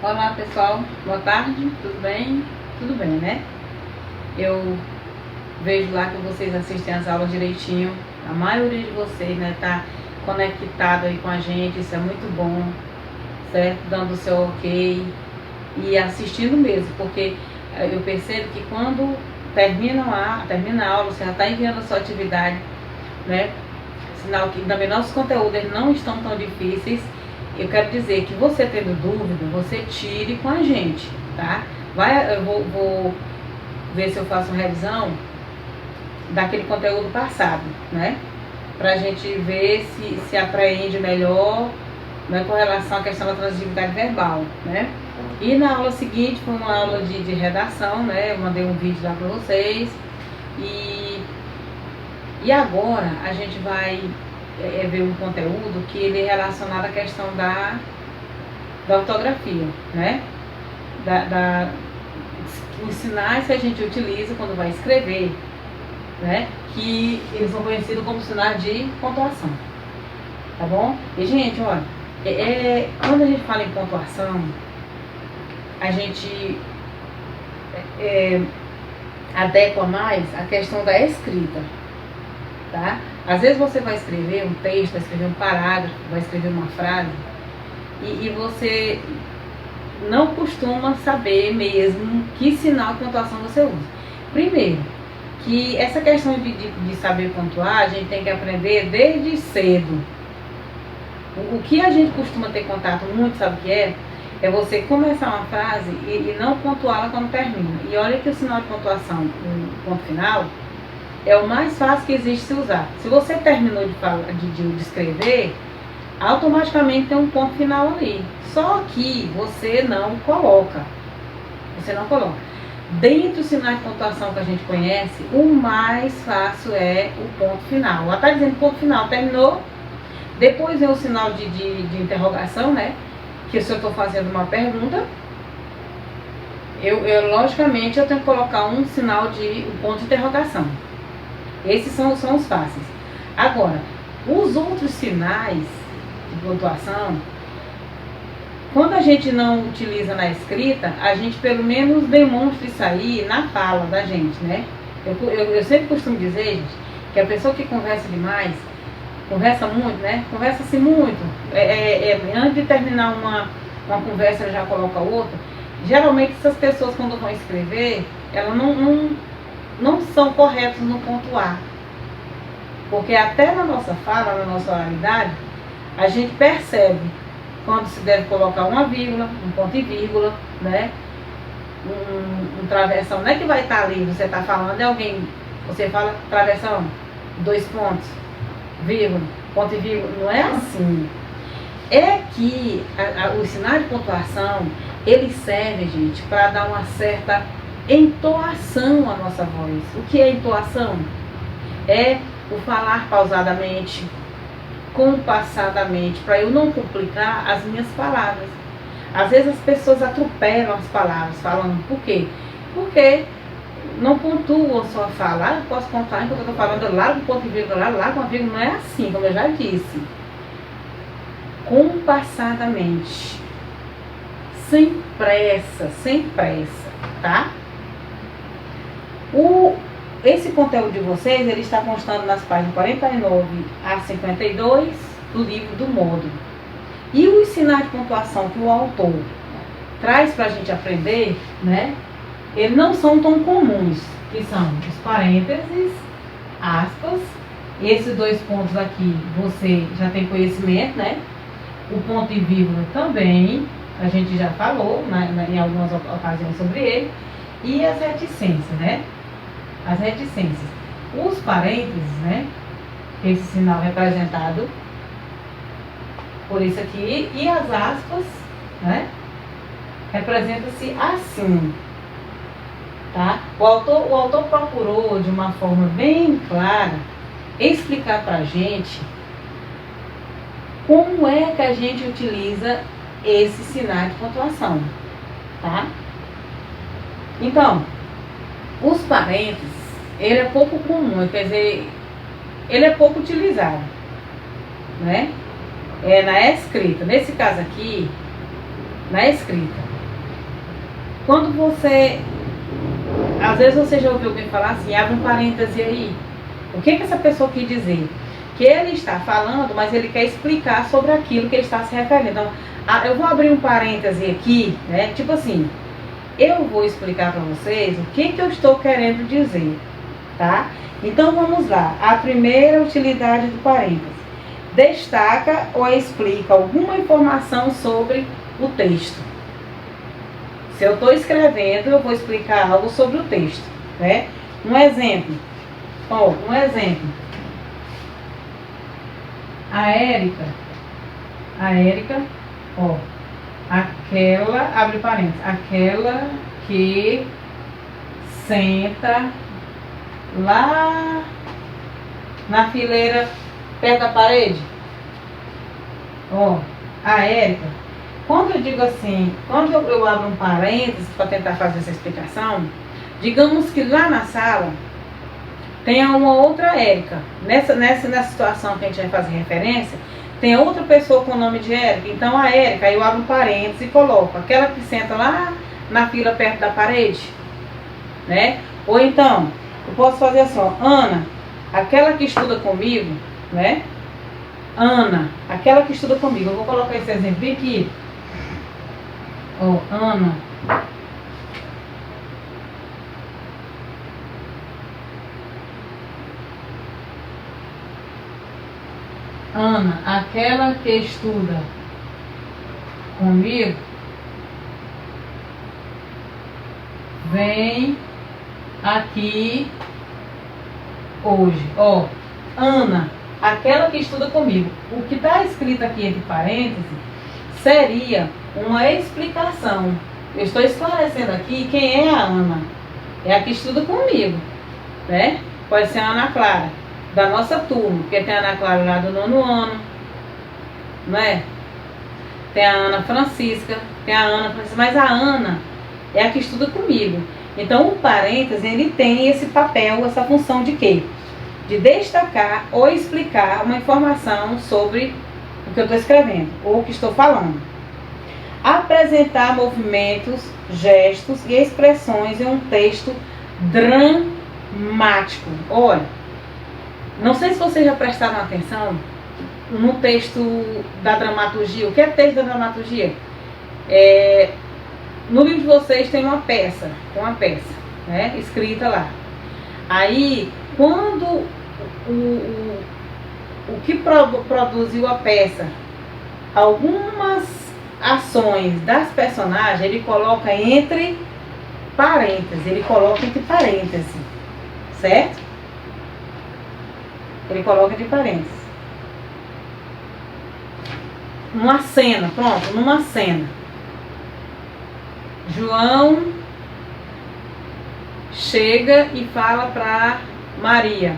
Olá pessoal, boa tarde, tudo bem? Tudo bem, né? Eu vejo lá que vocês assistem as aulas direitinho, a maioria de vocês, né, tá conectado aí com a gente, isso é muito bom, certo? Dando o seu ok e assistindo mesmo, porque eu percebo que quando termina a aula, você já está enviando a sua atividade, né? Sinal que também nossos conteúdos não estão tão difíceis. Eu quero dizer que você tendo dúvida, você tire com a gente, tá? Eu vou ver se eu faço uma revisão daquele conteúdo passado, né? Pra gente ver se apreende melhor, né, com relação à questão da transitividade verbal, né? E na aula seguinte foi uma aula de redação, né? Eu mandei um vídeo lá pra vocês. E agora a gente vai ver um conteúdo que ele é relacionado à questão da ortografia, né? Os sinais que a gente utiliza quando vai escrever, né? Que eles são conhecidos como sinais de pontuação, tá bom? E gente, olha, quando a gente fala em pontuação, a gente adequa mais a questão da escrita, tá? Às vezes você vai escrever um texto, vai escrever um parágrafo, vai escrever uma frase e você não costuma saber mesmo que sinal de pontuação você usa. Primeiro, que essa questão de saber pontuar, a gente tem que aprender desde cedo. O que a gente costuma ter contato muito, sabe o que é? É você começar uma frase e não pontuá-la quando termina. E olha que o sinal de pontuação, o ponto final, é o mais fácil que existe se usar. Se você terminou de escrever, automaticamente tem um ponto final ali. Só que você não coloca. Dentre os sinais de pontuação que a gente conhece, o mais fácil é o ponto final. Ela está dizendo ponto final, terminou. Depois vem o sinal de interrogação, né? Que se eu estou fazendo uma pergunta, logicamente eu tenho que colocar um sinal um ponto de interrogação. Esses são os fáceis. Agora, os outros sinais de pontuação, quando a gente não utiliza na escrita, a gente pelo menos demonstra isso aí na fala da gente, né? Eu sempre costumo dizer, gente, que a pessoa que conversa demais, conversa muito, né? Conversa-se muito. Antes de terminar uma conversa, ela já coloca outra. Geralmente essas pessoas, quando vão escrever, elas não são corretos no pontuar. Porque até na nossa fala, na nossa oralidade, a gente percebe quando se deve colocar uma vírgula, um ponto e vírgula, né? Um travessão. Não é que vai estar ali, você está falando, você fala travessão, 2 pontos, vírgula, ponto e vírgula. Não é assim. É que os sinais de pontuação, eles servem, gente, para dar uma certa entoação à nossa voz. O que é entoação? É o falar pausadamente, compassadamente, para eu não complicar as minhas palavras. Às vezes as pessoas atropelam as palavras, falando por quê? Porque não pontuam sua fala. Eu posso pontuar enquanto eu estou falando, eu largo um ponto e vírgula, largo uma vírgula. Não é assim, como eu já disse. Compassadamente, sem pressa, tá? Esse conteúdo de vocês, ele está constando nas páginas 49 a 52 do livro do módulo. E os sinais de pontuação que o autor traz para a gente aprender, né? Eles não são tão comuns, que são os parênteses, aspas, esses 2 pontos aqui você já tem conhecimento, né? O ponto e vírgula também, a gente já falou em algumas ocasiões sobre ele, e as reticências, né? As reticências. Os parênteses, né? Esse sinal representado por isso aqui, e as aspas, né? Representa-se assim, tá? O autor procurou de uma forma bem clara explicar pra gente como é que a gente utiliza esse sinal de pontuação, tá? Então, os parênteses, ele é pouco comum, quer dizer, ele é pouco utilizado, né? Na escrita. Nesse caso aqui, na escrita, Quando você, às vezes você já ouviu alguém falar assim, abre um parêntese aí. O que essa pessoa quer dizer? Que ele está falando, mas ele quer explicar sobre aquilo que ele está se referindo. Então, eu vou abrir um parêntese aqui, né? Tipo assim, eu vou explicar para vocês o que eu estou querendo dizer, tá? Então vamos lá. A primeira utilidade do parêntese: destaca ou explica alguma informação sobre o texto. Se eu estou escrevendo, eu vou explicar algo sobre o texto, né? Um exemplo. Um exemplo. A Érica, aquela, abre parênteses, aquela que senta lá na fileira perto da parede. A Érica, quando eu digo assim, quando eu abro um parênteses para tentar fazer essa explicação, digamos que lá na sala tem uma outra Érica. Nessa situação que a gente vai fazer referência, tem outra pessoa com o nome de Érica. Então a Érica, eu abro um parênteses e coloco aquela que senta lá na fila perto da parede, né? Ou então, eu posso fazer assim, ó, Ana, aquela que estuda comigo, né? Ana, aquela que estuda comigo. Eu vou colocar esse exemplo aqui. Ana. Ana, aquela que estuda comigo, vem aqui hoje. Ana, aquela que estuda comigo. O que está escrito aqui entre parênteses seria uma explicação. Eu estou esclarecendo aqui quem é a Ana. É a que estuda comigo, né? Pode ser a Ana Clara, da nossa turma, porque tem a Ana Clara lá do 9º ano, não é? Tem a Ana Francisca, mas a Ana é a que estuda comigo. Então o parênteses, ele tem esse papel, essa função de quê? De destacar ou explicar uma informação sobre o que eu estou escrevendo, ou o que estou falando. Apresentar movimentos, gestos e expressões em um texto dramático. Olha, não sei se vocês já prestaram atenção no texto da dramaturgia. O que é texto da dramaturgia? No livro de vocês tem uma peça, né, escrita lá. Aí, quando o que produziu a peça, algumas ações das personagens, ele coloca entre parênteses, certo? Ele coloca entre parênteses. Numa cena, numa cena. João chega e fala para Maria: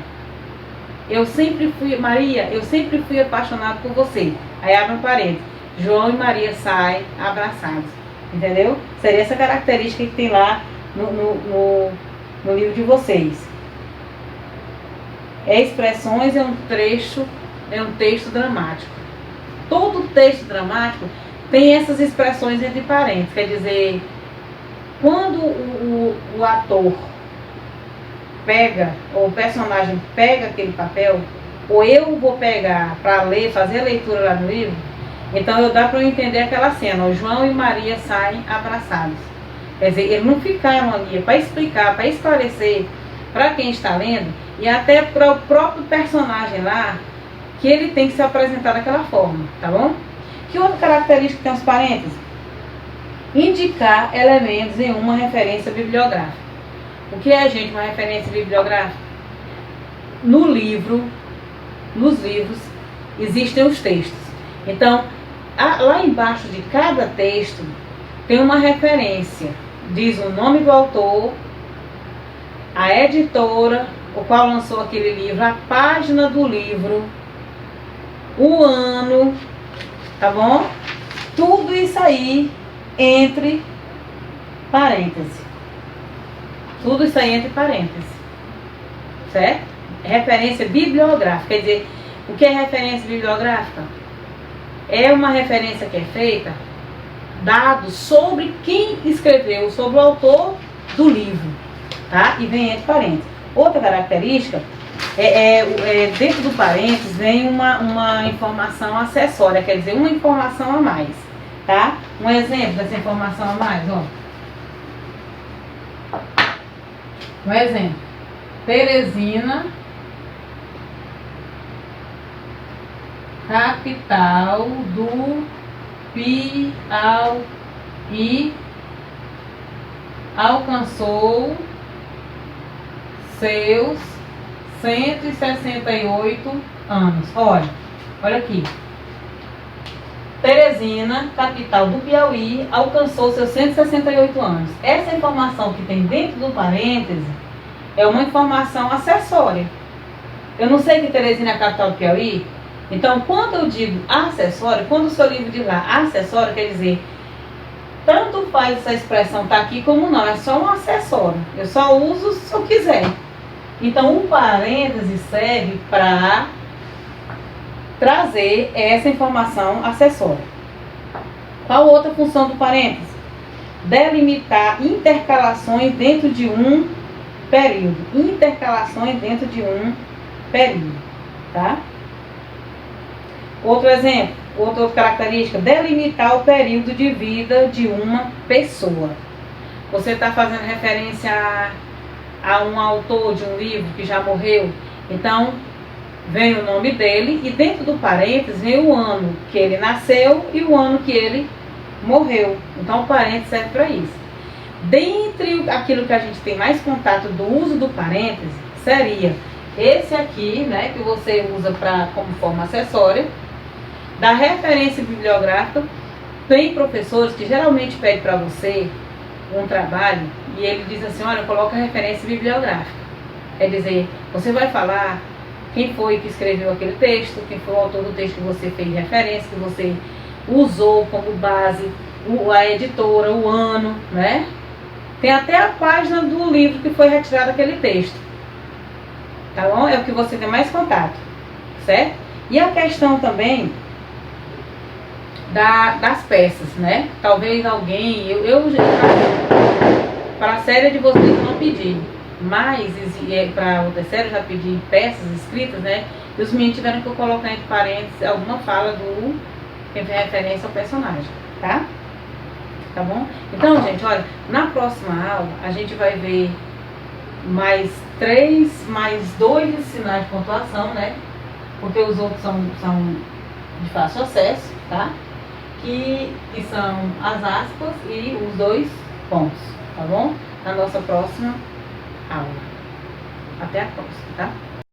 Maria, eu sempre fui apaixonado por você. Aí abre um parênteses. João e Maria saem abraçados. Entendeu? Seria essa característica que tem lá no livro de vocês. Expressões é um texto dramático. Todo texto dramático tem essas expressões entre parênteses. Quer dizer, quando o ator pega, ou o personagem pega aquele papel, ou eu vou pegar para ler, fazer a leitura lá no livro, então dá para eu entender aquela cena. O João e Maria saem abraçados. Quer dizer, eles não ficaram ali para explicar, para esclarecer para quem está lendo, e até para o próprio personagem lá, que ele tem que se apresentar daquela forma, tá bom? Que outra característica tem os parênteses? Indicar elementos em uma referência bibliográfica. O que é, gente, uma referência bibliográfica? Nos livros, existem os textos. Então, lá embaixo de cada texto tem uma referência. Diz o nome do autor, a editora, o qual lançou aquele livro, a página do livro, o ano, tá bom? Tudo isso aí entre parênteses. Tudo isso aí entre parênteses. Certo? Referência bibliográfica. Quer dizer, o que é referência bibliográfica? É uma referência que é feita dados sobre quem escreveu, sobre o autor do livro, tá? E vem entre parênteses. Outra característica dentro do parênteses vem uma informação acessória, quer dizer, uma informação a mais, tá? Um exemplo dessa informação a mais, ó. Um exemplo. Teresina, capital do Piauí, alcançou seus 168 anos. Olha aqui. Teresina, capital do Piauí, alcançou seus 168 anos. Essa informação que tem dentro do parêntese é uma informação acessória. Eu não sei que Teresina é a capital do Piauí. Então, quando eu digo acessório, quando o seu livro diz lá acessório, quer dizer, tanto faz essa expressão estar aqui como não, é só um acessório. Eu só uso se eu quiser. Então, o parêntese serve para trazer essa informação acessória. Qual outra função do parêntese? Delimitar intercalações dentro de um período. Intercalações dentro de um período, tá? Outro exemplo, outra característica, delimitar o período de vida de uma pessoa. Você está fazendo referência a um autor de um livro que já morreu, então vem o nome dele e dentro do parênteses vem o ano que ele nasceu e o ano que ele morreu. Então o parênteses serve para isso. Dentre aquilo que a gente tem mais contato do uso do parênteses, seria esse aqui, né, que você usa como forma acessória, da referência bibliográfica. Tem professores que geralmente pedem para você um trabalho e ele diz assim, olha, coloca a referência bibliográfica. Quer dizer, você vai falar quem foi que escreveu aquele texto, quem foi o autor do texto que você fez referência, que você usou como base, a editora, o ano, né? Tem até a página do livro que foi retirado aquele texto. Tá bom? É o que você tem mais contato, certo? E a questão também das peças, né? Talvez alguém, eu já para a série de vocês não pedi, mas para outra série eu já pedi peças escritas, né? E os meninos tiveram que eu colocar entre parênteses alguma fala do quem fez referência ao personagem, tá? Tá bom? Então, gente, olha, na próxima aula a gente vai ver mais 2 sinais de pontuação, né? Porque os outros são de fácil acesso, tá? Que são as aspas e os 2 pontos, tá bom? Na nossa próxima aula. Até a próxima, tá?